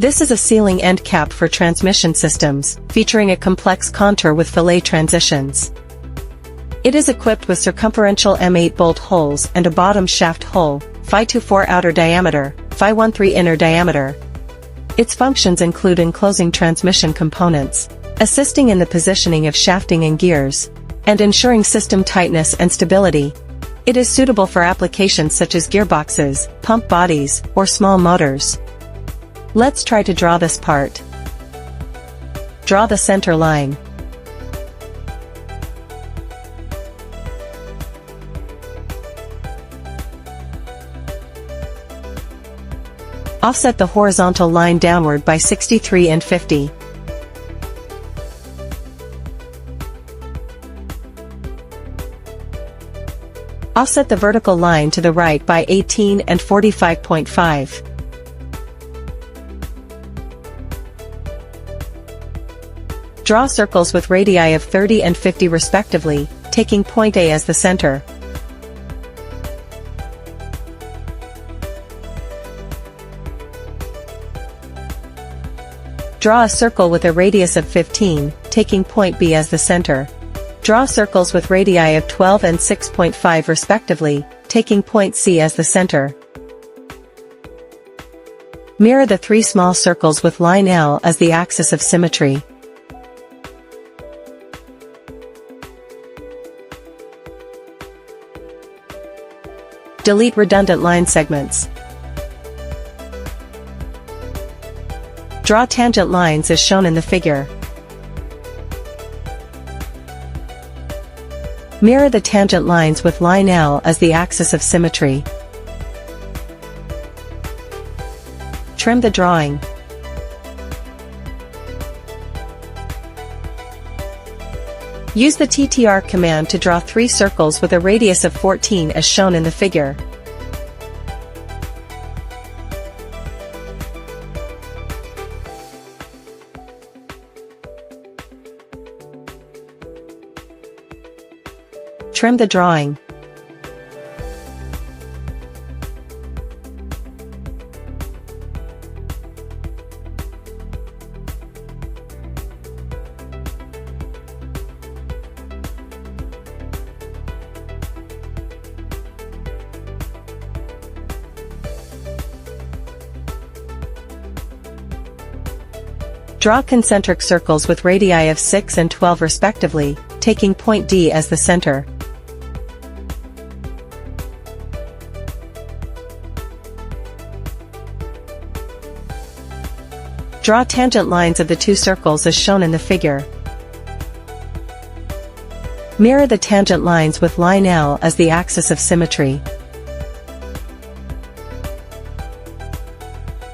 This is a sealing end cap for transmission systems, featuring a complex contour with fillet transitions. It is equipped with circumferential M8 bolt holes and a bottom shaft hole, Phi-24 outer diameter, Phi-13 inner diameter. Its functions include enclosing transmission components, assisting in the positioning of shafting and gears, and ensuring system tightness and stability. It is suitable for applications such as gearboxes, pump bodies, or small motors. Let's try to draw this part. Draw the center line. Offset the horizontal line downward by 63 and 50. Offset the vertical line to the right by 18 and 45.5. Draw circles with radii of 30 and 50 respectively, taking point A as the center. Draw a circle with a radius of 15, taking point B as the center. Draw circles with radii of 12 and 6.5 respectively, taking point C as the center. Mirror the three small circles with line L as the axis of symmetry. Delete redundant line segments. Draw tangent lines as shown in the figure. Mirror the tangent lines with line L as the axis of symmetry. Trim the drawing. Use the TTR command to draw three circles with a radius of 14 as shown in the figure. Trim the drawing. Draw concentric circles with radii of 6 and 12 respectively, taking point D as the center. Draw tangent lines of the two circles as shown in the figure. Mirror the tangent lines with line L as the axis of symmetry.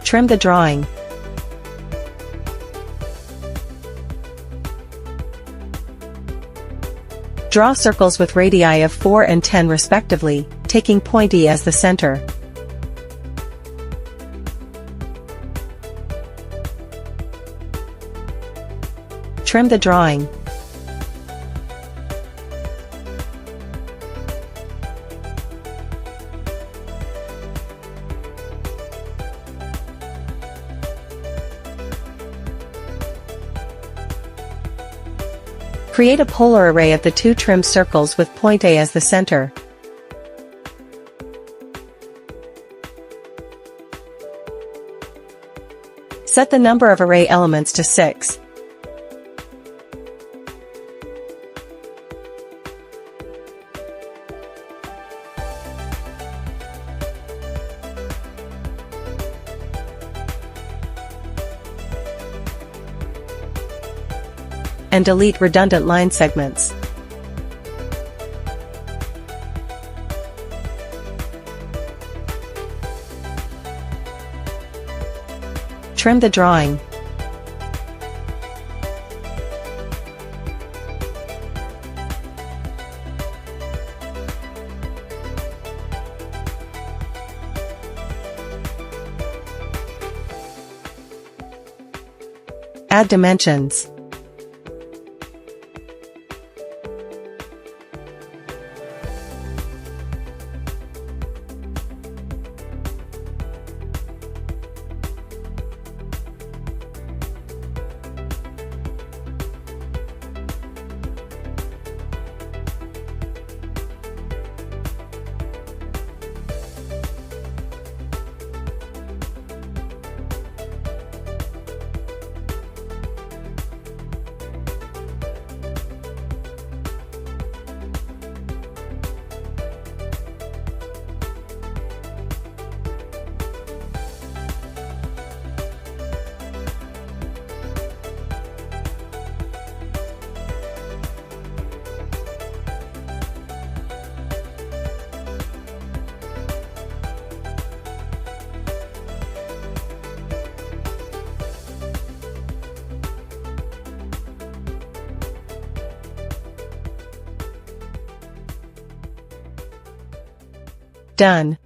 Trim the drawing. Draw circles with radii of 4 and 10 respectively, taking point E as the center. Trim the drawing. Create a polar array of the two trimmed circles with point A as the center. Set the number of array elements to 6. And delete redundant line segments. Trim the drawing. Add dimensions. Done.